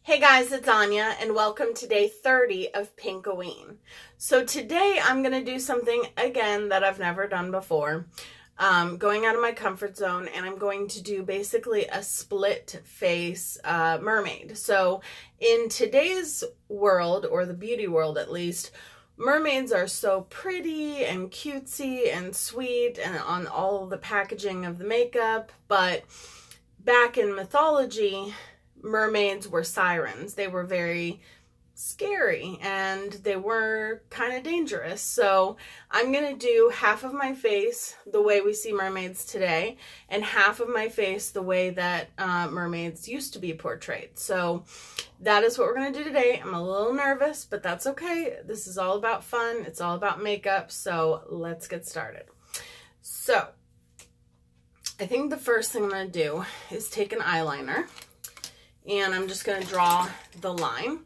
Hey guys, it's Anya and welcome to day 30 of P1nk-O-Ween. So today I'm going to do something again that I've never done before, going out of my comfort zone, and I'm going to do basically a split face mermaid. So in today's world, or the beauty world at least, mermaids are so pretty and cutesy and sweet and on all the packaging of the makeup, but back in mythology, mermaids were sirens. They were very scary and they were kind of dangerous. So I'm going to do half of my face the way we see mermaids today and half of my face the way that mermaids used to be portrayed. So that is what we're going to do today. I'm a little nervous, but that's okay. This is all about fun. It's all about makeup. So let's get started. So I think the first thing I'm going to do is take an eyeliner. And I'm just going to draw the line,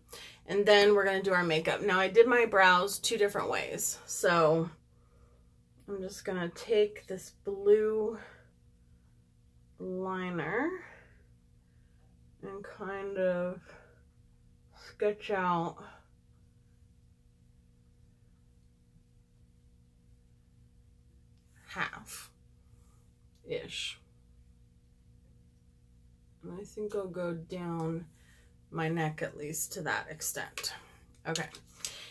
and then we're going to do our makeup. Now, I did my brows two different ways, so I'm just going to take this blue liner and kind of sketch out half-ish. And I think I'll go down my neck at least to that extent. Okay.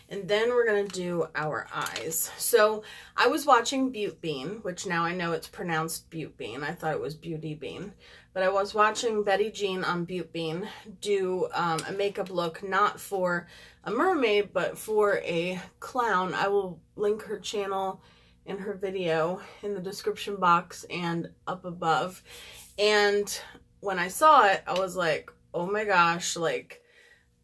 And then we're going to do our eyes. So I was watching beautbean, which now I know it's pronounced beautbean. I thought it was beauty bean. But I was watching Betty Jean on beautbean do a makeup look, not for a mermaid, but for a clown. I will link her channel and her video in the description box and up above. And when I saw it, I was like, oh my gosh, like,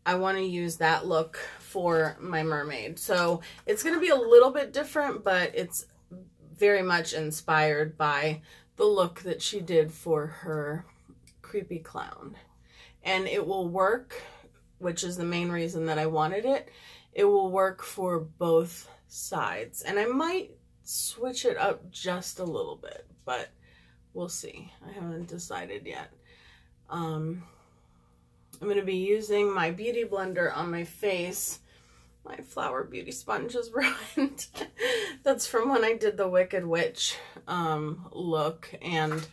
I want to use that look for my mermaid. So it's going to be a little bit different, but it's very much inspired by the look that she did for her creepy clown. And it will work, which is the main reason that I wanted it. It will work for both sides. And I might switch it up just a little bit, but we'll see. I haven't decided yet. I'm going to be using my beauty blender on my face. My Flower Beauty sponge is ruined. That's from when I did the Wicked Witch look, and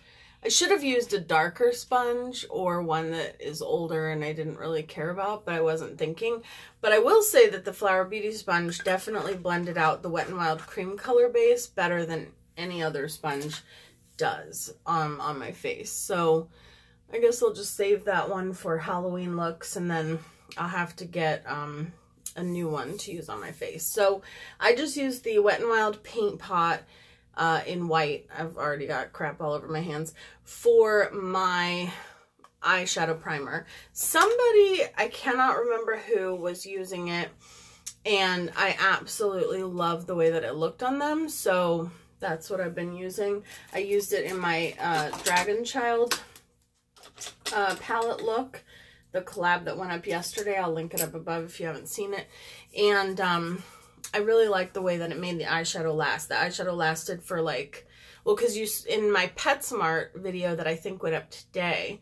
I should have used a darker sponge or one that is older and I didn't really care about, but I wasn't thinking. But I will say that the Flower Beauty sponge definitely blended out the Wet n Wild cream color base better than any other sponge does on my face. So I guess I'll just save that one for Halloween looks, and then I'll have to get a new one to use on my face. So I just used the Wet n Wild paint pot in white. I've already got crap all over my hands for my eyeshadow primer. Somebody, I cannot remember who, was using it, and I absolutely love the way that it looked on them. So that's what I've been using. I used it in my Dragon Child palette look, the collab that went up yesterday. I'll link it up above if you haven't seen it. And I really like the way that it made the eyeshadow last. The eyeshadow lasted for like, well, because in my PetSmart video that I think went up today,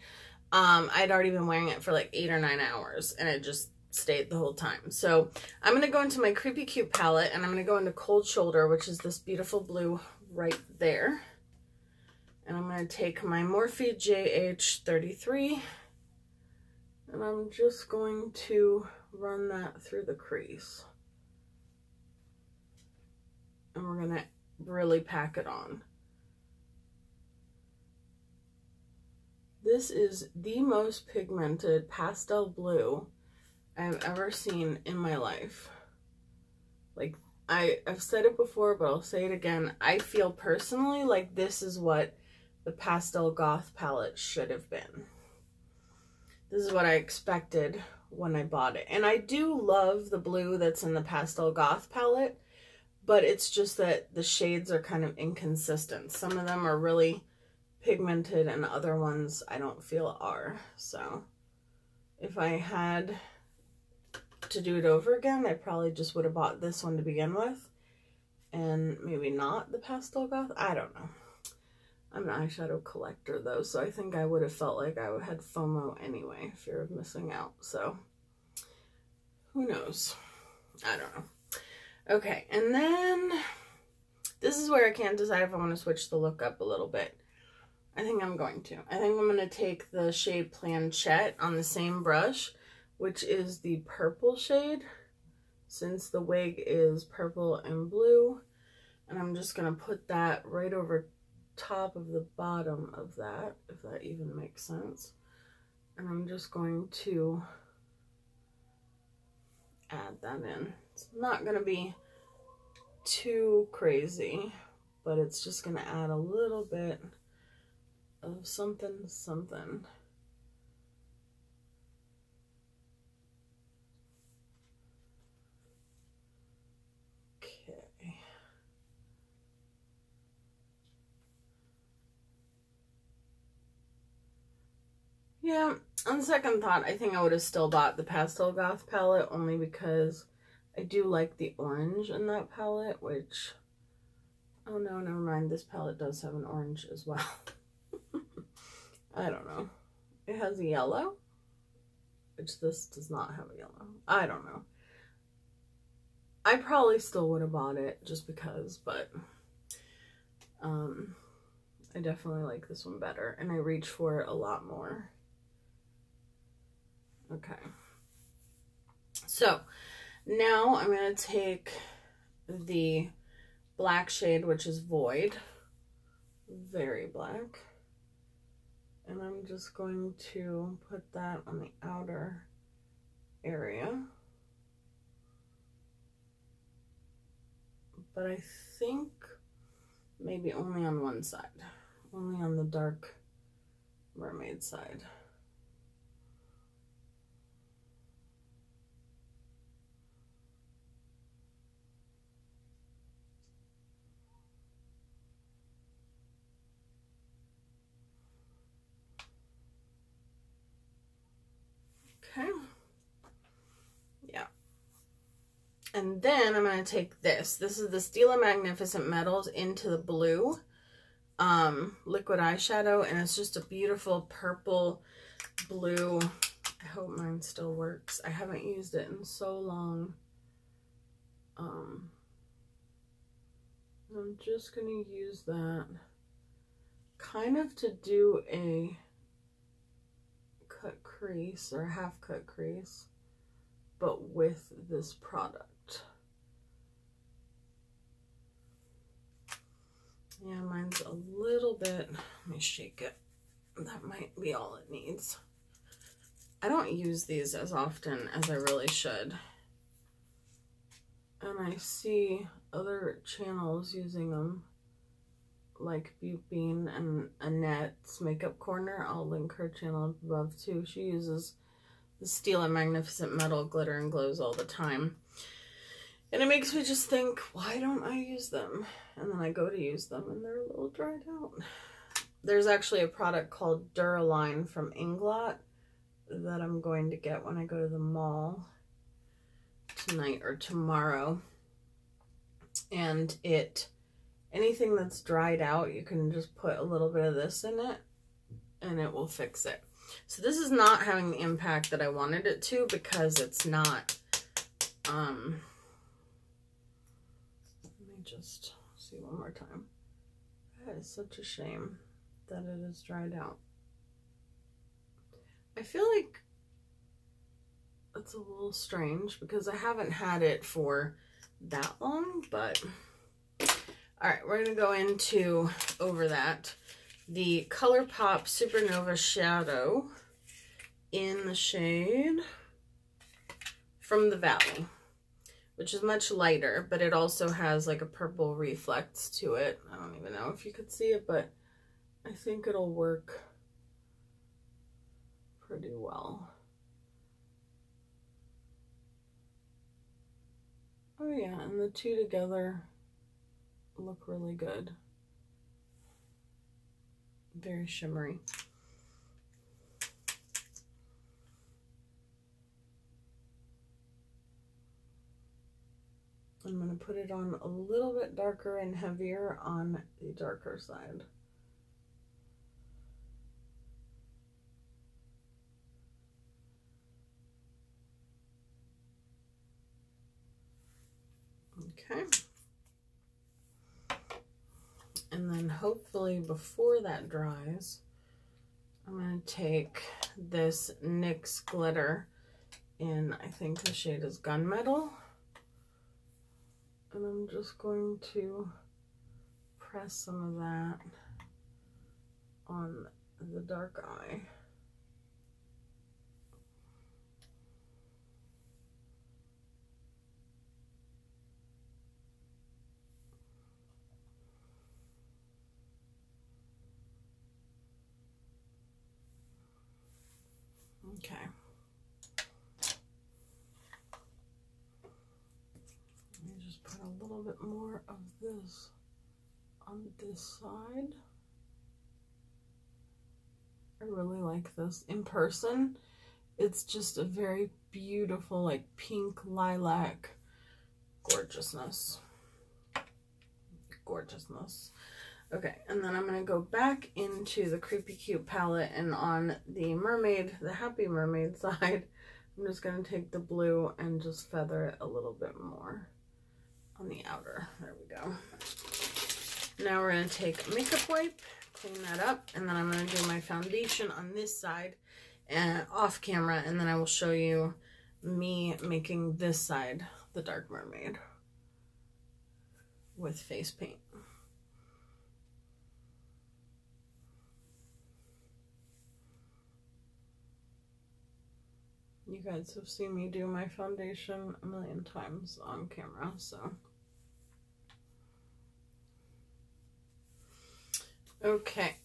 I'd already been wearing it for like 8 or 9 hours, and it just stayed the whole time. So I'm going to go into my Creepy Cute palette, and I'm going to go into Cold Shoulder, which is this beautiful blue right there. And I'm going to take my Morphe JH33, and I'm just going to run that through the crease. And we're going to really pack it on. This is the most pigmented pastel blue I've ever seen in my life. Like, I've said it before, but I'll say it again. I feel personally like this is what the Pastel Goth palette should have been. This is what I expected when I bought it. And I do love the blue that's in the Pastel Goth palette, but it's just that the shades are kind of inconsistent. Some of them are really pigmented and other ones I don't feel are. So if I had to do it over again, I probably just would have bought this one to begin with and maybe not the Pastel Goth. I don't know. I'm an eyeshadow collector though, so I think I would have felt like I had FOMO anyway, fear of missing out. So who knows? I don't know. Okay, and then this is where I can't decide if I want to switch the look up a little bit. I think I'm going to. I think I'm going to take the shade Planchette on the same brush, which is the purple shade, since the wig is purple and blue. And I'm just going to put that right over top of the bottom of that, if that even makes sense. And I'm just going to add that in. It's not going to be too crazy, but it's just going to add a little bit of something. Okay. Yeah, on second thought, I think I would have still bought the Pastel Goth palette, only because I do like the orange in that palette, which, oh no, never mind, this palette does have an orange as well. I don't know. It has a yellow, which this does not have a yellow. I don't know. I probably still would have bought it just because, but I definitely like this one better, and I reach for it a lot more. Okay. So now I'm going to take the black shade, which is Void, very black, and I'm just going to put that on the outer area. But I think maybe only on one side, only on the dark mermaid side. Okay. Yeah. And then I'm going to take this. This is the Stila Magnificent Metals into the blue liquid eyeshadow, and it's just a beautiful purple blue. I hope mine still works. I haven't used it in so long. I'm just going to use that kind of to do a cut crease or half cut crease, but with this product. Yeah, mine's a little bit, let me shake it. That might be all it needs. I don't use these as often as I really should. And I see other channels using them, like beautbean and Annette's Makeup Corner. I'll link her channel above too. She uses the Stila Magnificent Metal glitter and glows all the time. And it makes me just think, why don't I use them? And then I go to use them and they're a little dried out. There's actually a product called Duraline from Inglot that I'm going to get when I go to the mall tonight or tomorrow. And anything that's dried out, you can just put a little bit of this in it and it will fix it. So this is not having the impact that I wanted it to, because it's not, let me just see one more time. That is such a shame that it is dried out. I feel like it's a little strange because I haven't had it for that long, but all right, we're gonna go into over that the ColourPop Supernova Shadow in the shade From the Valley, which is much lighter, but it also has like a purple reflex to it. I don't even know if you could see it, but I think it'll work pretty well. Oh yeah, and the two together look really good. Very shimmery. I'm going to put it on a little bit darker and heavier on the darker side. Okay. And then hopefully before that dries, I'm going to take this NYX glitter in, I think the shade is Gunmetal. And I'm just going to press some of that on the dark eye. Okay. Let me just put a little bit more of this on this side. I really like this in person. It's just a very beautiful, like pink lilac gorgeousness. Gorgeousness. Okay, and then I'm going to go back into the Creepy Cute palette, and on the Mermaid, the Happy Mermaid side, I'm just going to take the blue and just feather it a little bit more on the outer. There we go. Now we're going to take a makeup wipe, clean that up, and then I'm going to do my foundation on this side and off camera, and then I will show you me making this side the Dark Mermaid with face paint. You guys have seen me do my foundation a million times on camera, so. Okay,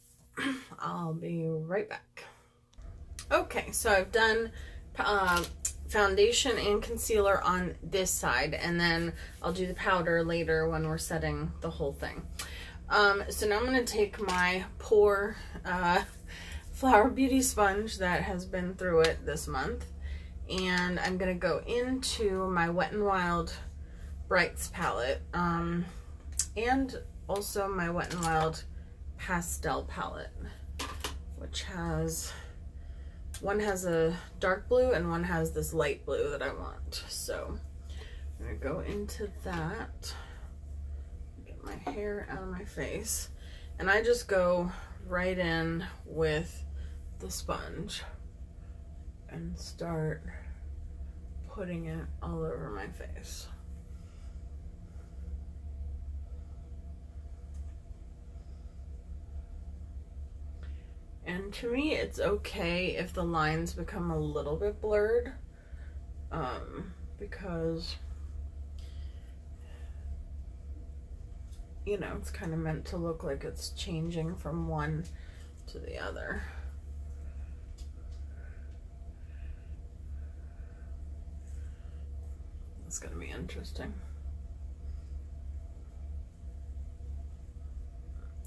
I'll be right back. Okay, so I've done foundation and concealer on this side, and then I'll do the powder later when we're setting the whole thing. So now I'm going to take my poor Flower Beauty sponge that has been through it this month, and I'm going to go into my Wet n Wild Brights palette, and also my Wet n Wild Pastel palette, which has, one has a dark blue and one has this light blue that I want. So I'm going to go into that, get my hair out of my face, and I just go right in with the sponge and start putting it all over my face. And to me, it's okay if the lines become a little bit blurred, because, you know, it's kind of meant to look like it's changing from one to the other. It's gonna be interesting.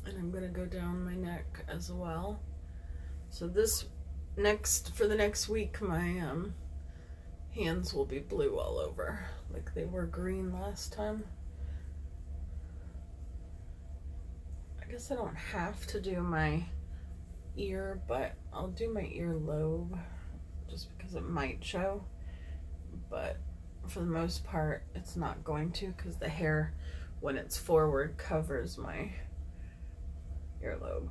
And I'm gonna go down my neck as well. So this for the next week, my hands will be blue all over, like they were green last time. I guess I don't have to do my ear, but I'll do my earlobe just because it might show. But for the most part, it's not going to, because the hair, when it's forward, covers my earlobe.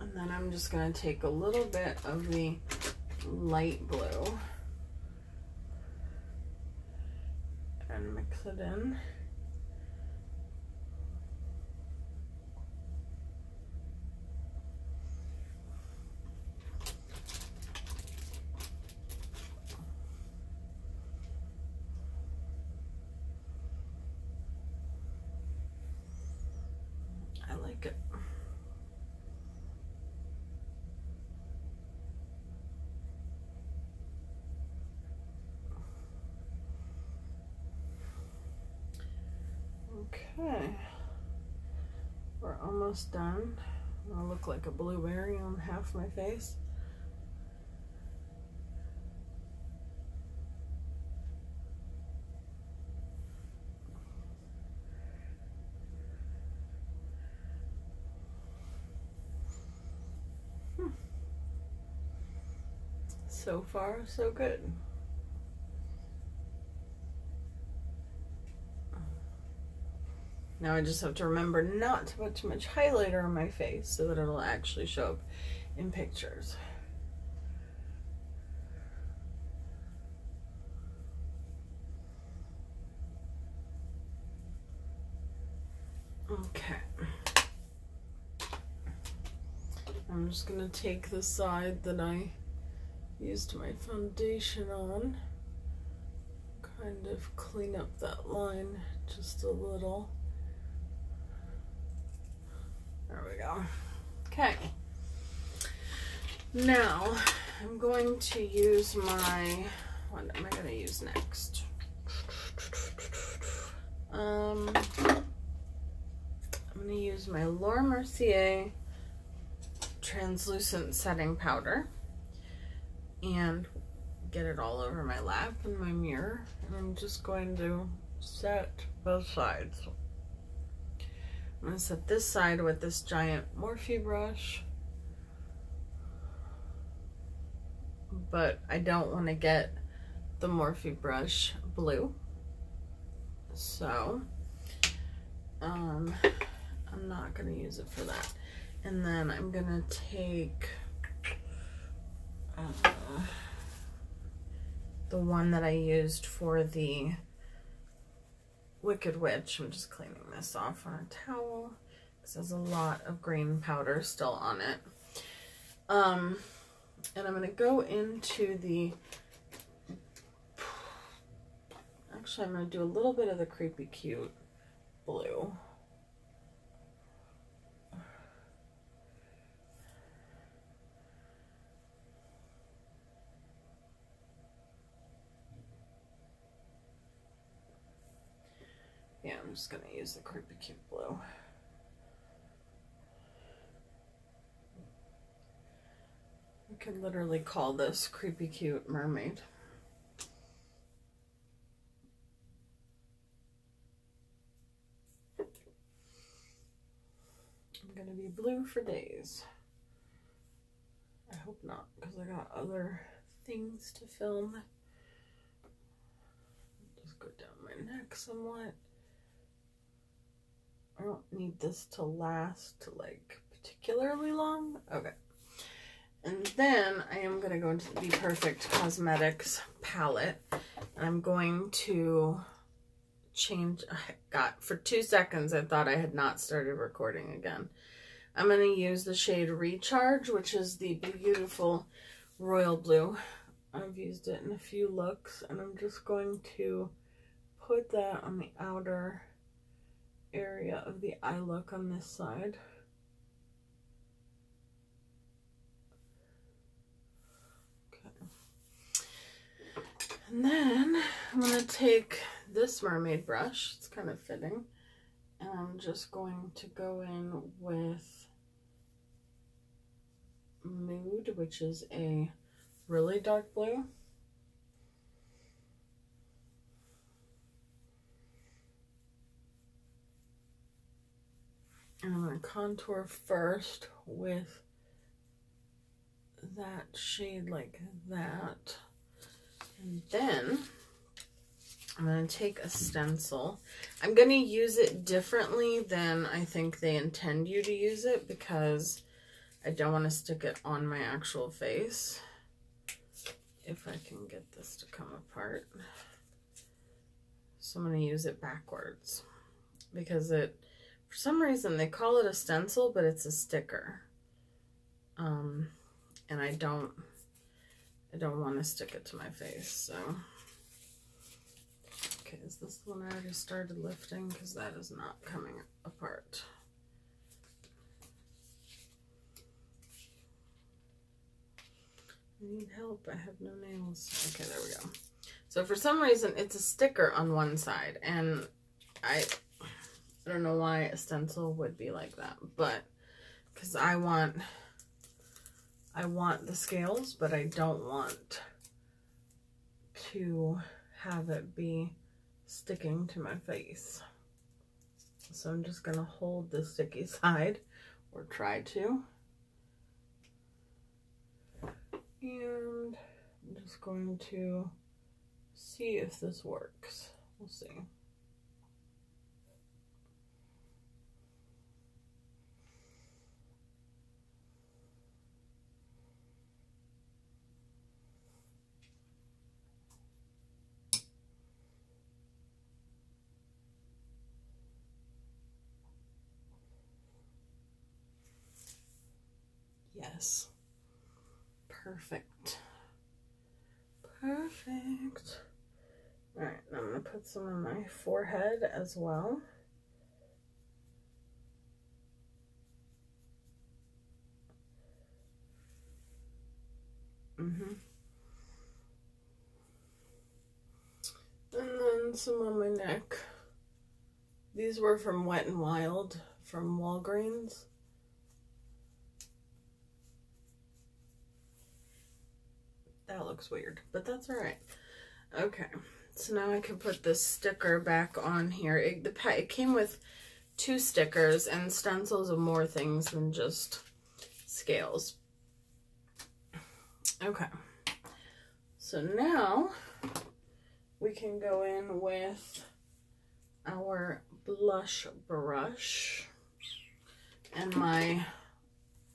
And then I'm just going to take a little bit of the light blue and mix it in. I like it. Okay, we're almost done. I look like a blueberry on half my face. So far, so good. Now I just have to remember not to put too much highlighter on my face so that it'll actually show up in pictures. Okay. I'm just going to take the side that I used my foundation on, kind of clean up that line just a little. There we go. Okay. Now I'm going to use my, what am I going to use next? I'm going to use my Laura Mercier translucent setting powder and get it all over my lap and my mirror, and I'm just going to set both sides. I'm going to set this side with this giant Morphe brush, but I don't want to get the Morphe brush blue, so I'm not going to use it for that. And then I'm going to take the one that I used for the Wicked Witch. I'm just cleaning this off on a towel because there's a lot of green powder still on it. And I'm going to go into the, actually I'm going to do a little bit of the Creepy Cute blue. Yeah, I'm just going to use the Creepy Cute blue. You could literally call this Creepy Cute Mermaid. I'm going to be blue for days. I hope not, because I got other things to film. Just go down my neck somewhat. I don't need this to last like particularly long. Okay. And then I am going to go into the Be Perfect Cosmetics palette. And I'm going to change. For 2 seconds, I thought I had not started recording again. I'm going to use the shade Recharge, which is the beautiful royal blue. I've used it in a few looks, and I'm just going to put that on the outer area of the eye look on this side. Okay. And then I'm going to take this mermaid brush, it's kind of fitting, and I'm just going to go in with Mood, which is a really dark blue. And I'm going to contour first with that shade like that. And then I'm going to take a stencil. I'm going to use it differently than I think they intend you to use it because I don't want to stick it on my actual face. If I can get this to come apart. So I'm going to use it backwards because it, for some reason, they call it a stencil, but it's a sticker. And I don't want to stick it to my face, so. Okay, is this the one I already started lifting? Because that is not coming apart. I need help, I have no nails. Okay, there we go. So for some reason, it's a sticker on one side, and I don't know why a stencil would be like that, but because I want the scales, but I don't want to have it be sticking to my face. So I'm just going to hold the sticky side, or try to, and I'm just going to see if this works. We'll see. Yes. Perfect. Perfect. All right, now I'm going to put some on my forehead as well. And then some on my neck. These were from Wet n Wild from Walgreens. That looks weird, but that's all right. Okay, so now I can put this sticker back on here. It came with 2 stickers and stencils of more things than just scales. Okay, so now we can go in with our blush brush and my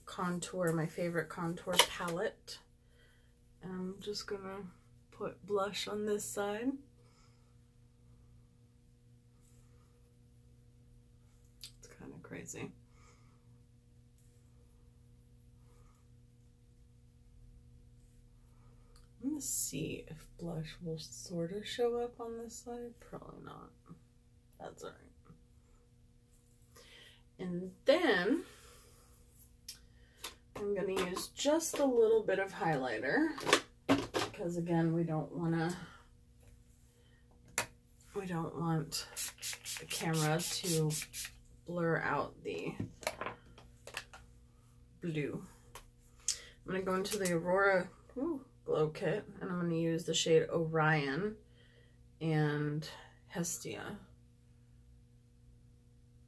contour, my favorite contour palette. And I'm just gonna put blush on this side. It's kind of crazy. I'm gonna see if blush will sort of show up on this side. Probably not. That's all right. And then I'm going to use just a little bit of highlighter because, again, we don't want the camera to blur out the blue. I'm going to go into the Aurora Glow Kit, and I'm going to use the shade Orion and Hestia.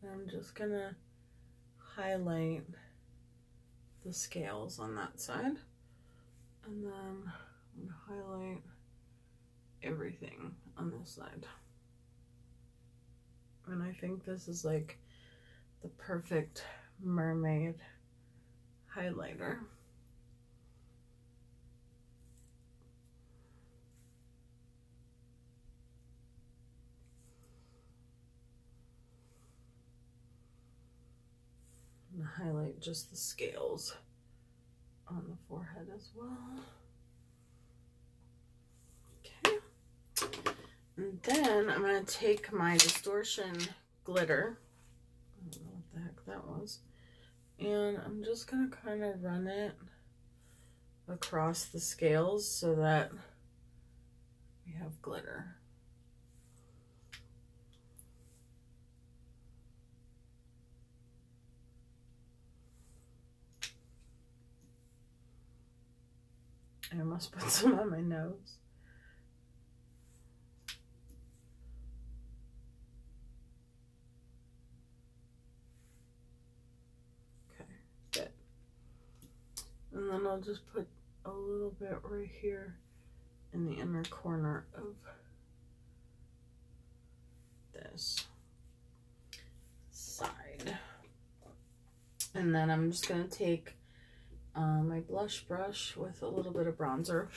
I'm just going to highlight the scales on that side, and then I'm going to highlight everything on this side. And I think this is like the perfect mermaid highlighter. I'm going to highlight just the scales on the forehead as well. Okay. And then I'm going to take my distortion glitter. I don't know what the heck that was. And I'm just going to kind of run it across the scales so that we have glitter. I almost put some on my nose. Okay, good. And then I'll just put a little bit right here in the inner corner of this side. And then I'm just going to take my blush brush with a little bit of bronzer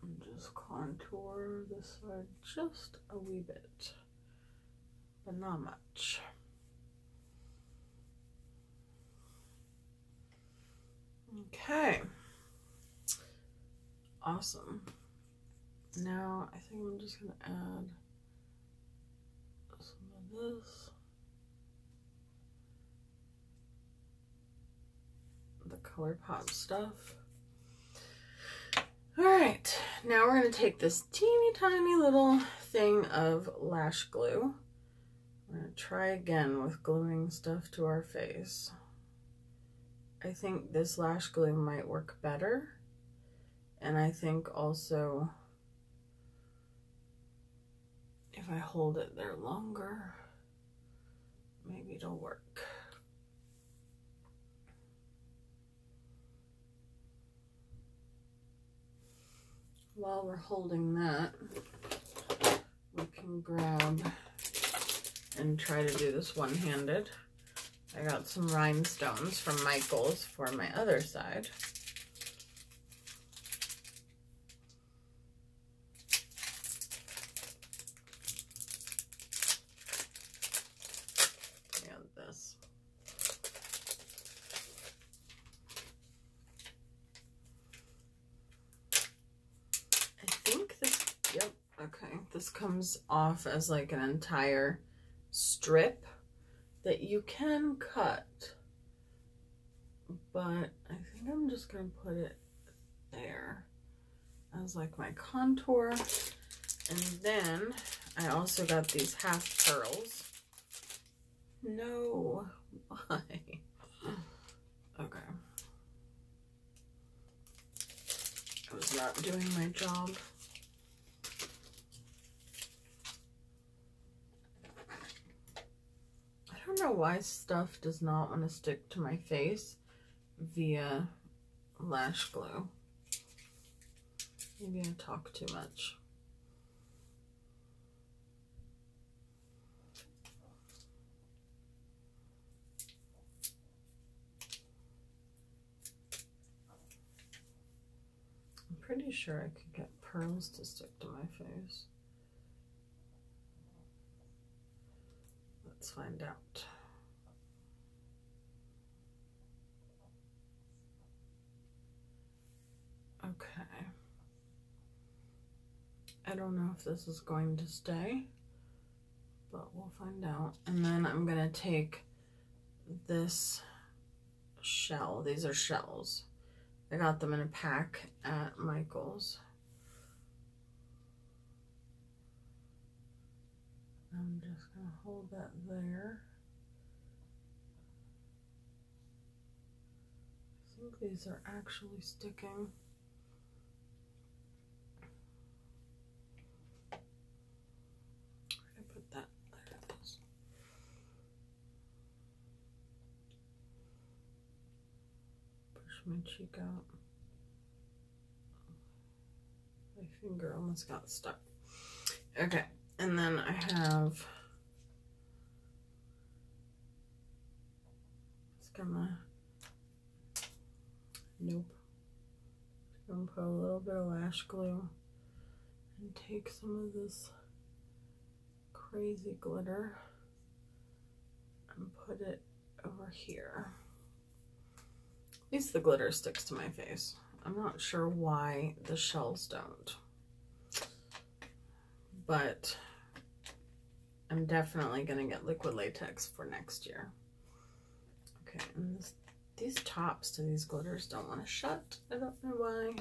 and just contour this side just a wee bit, but not much. Okay, awesome. Now I think I'm just gonna add some of this, the ColourPop stuff. All right, now we're going to take this teeny tiny little thing of lash glue. I'm going to try again with gluing stuff to our face. I think this lash glue might work better, and I think also if I hold it there longer, maybe it'll work. while we're holding that, we can grab and try to do this one-handed. I got some rhinestones from Michael's for my other side. And this. I think this, yep, okay. This comes off as like an entire strip that you can cut, but I think I'm just gonna put it there as like my contour. And then I also got these half pearls. No, why? Okay. I was not doing my job. I don't know why stuff does not want to stick to my face via lash glue. Maybe I talk too much. I'm pretty sure I could get pearls to stick to my face. Let's find out. Okay. I don't know if this is going to stay, but we'll find out. And then I'm gonna take this shell. These are shells. I got them in a pack at Michael's. I'm just gonna hold that there. I think these are actually sticking. Where did I put that? There it is. Push my cheek out. My finger almost got stuck. Okay. And then I have, just gonna, nope, just gonna put a little bit of lash glue and take some of this crazy glitter and put it over here. At least the glitter sticks to my face. I'm not sure why the shells don't, but I'm definitely gonna get liquid latex for next year. Okay, and these tops to these glitters don't want to shut. I don't know why.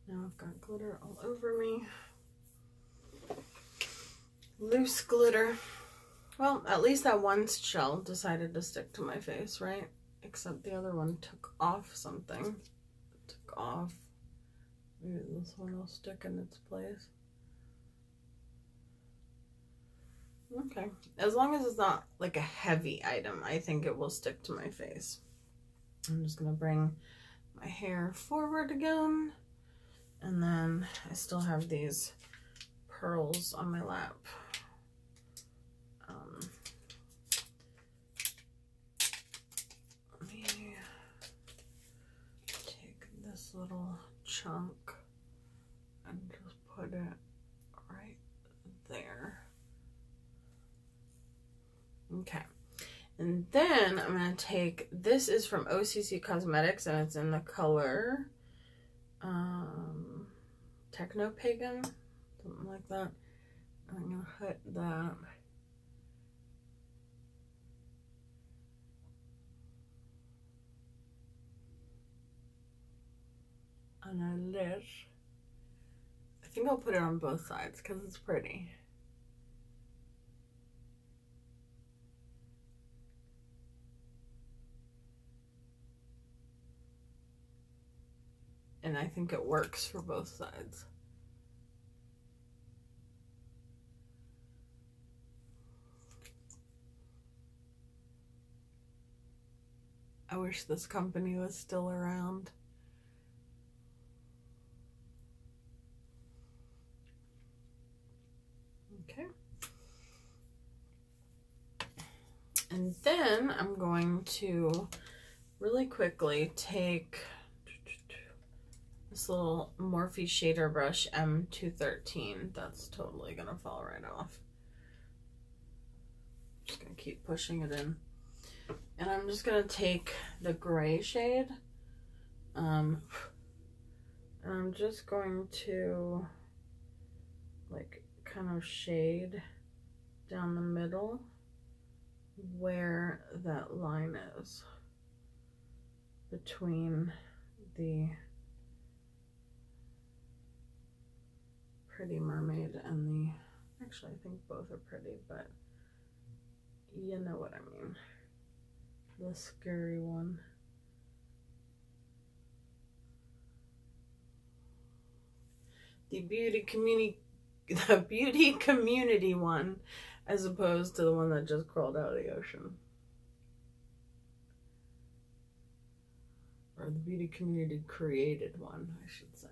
Now I've got glitter all over me. Loose glitter. Well, at least that one shell decided to stick to my face, right? Except the other one took off something. It took off. Maybe this one will stick in its place. Okay, as long as it's not like a heavy item, I think it will stick to my face. I'm just gonna bring my hair forward again, and then I still have these pearls on my lap. Let me take this little chunk and just put it right there. Okay, and then I'm going to take, this is from OCC Cosmetics, and it's in the color Techno Pagan, something like that. I'm going to hit that. On our lid. I think I'll put it on both sides because it's pretty. And I think it works for both sides. I wish this company was still around. And then I'm going to really quickly take this little Morphe shader brush M213. That's totally gonna fall right off. Just gonna keep pushing it in. And I'm just gonna take the gray shade. And I'm just going to like kind of shade down the middle where that line is between the Pretty Mermaid and the, actually I think both are pretty, but you know what I mean, the scary one. The beauty community one, as opposed to the one that just crawled out of the ocean. Or the beauty community created one, I should say.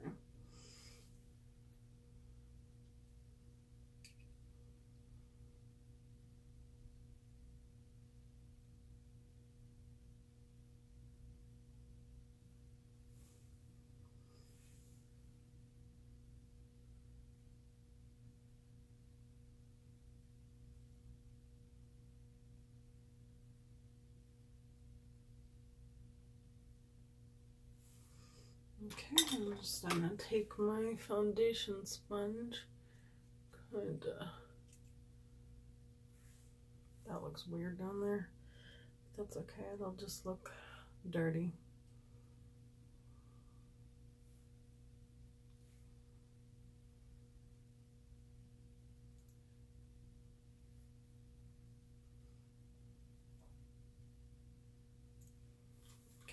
Okay, I'm just gonna take my foundation sponge, that looks weird down there. That's okay, it'll just look dirty.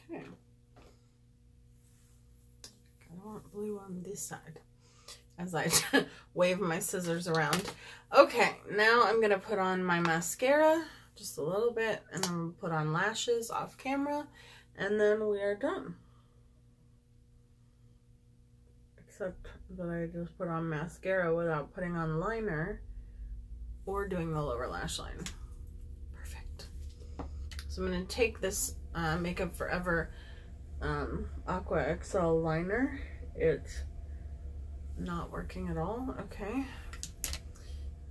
Okay. I want blue on this side as I wave my scissors around. Okay, now I'm gonna put on my mascara just a little bit, and I'm gonna put on lashes off camera, and then we are done. Except that I just put on mascara without putting on liner or doing the lower lash line. Perfect. So I'm gonna take this Makeup Forever Aqua XL liner. It's not working at all. Okay,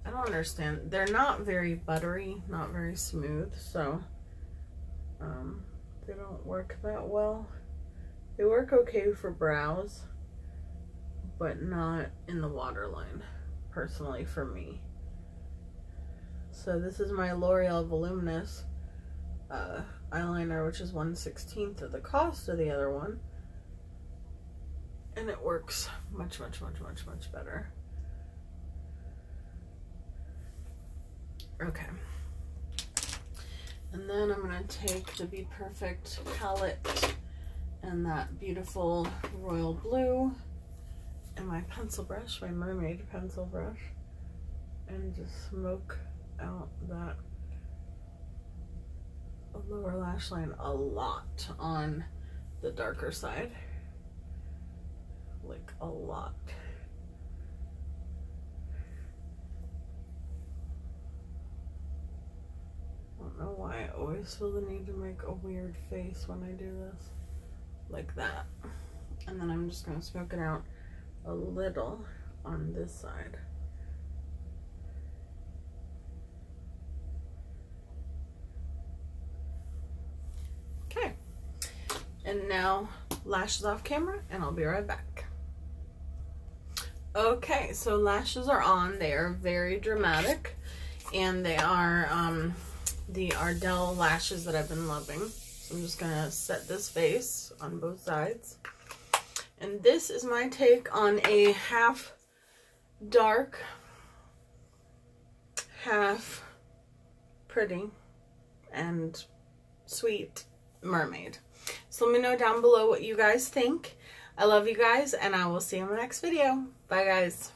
I don't understand. They're not very buttery, not very smooth, so they don't work that well. They work okay for brows, but not in the waterline, personally, for me. So this is my L'Oreal Voluminous eyeliner, which is 1/16 of the cost of the other one, and it works much better. Okay, and then I'm gonna take the Be Perfect palette and that beautiful royal blue and my pencil brush, my Mermaid pencil brush, and just smoke out that lower lash line a lot on the darker side, like a lot. I don't know why I always feel the need to make a weird face when I do this, like that. And then I'm just gonna smoke it out a little on this side. Okay, and now lashes off camera, and I'll be right back. Okay, so lashes are on. They are very dramatic, and they are the Ardell lashes that I've been loving. So I'm just gonna set this face on both sides. And this is my take on a half dark, half pretty and sweet mermaid. So let me know down below what you guys think. I love you guys, and I will see you in the next video. Bye, guys.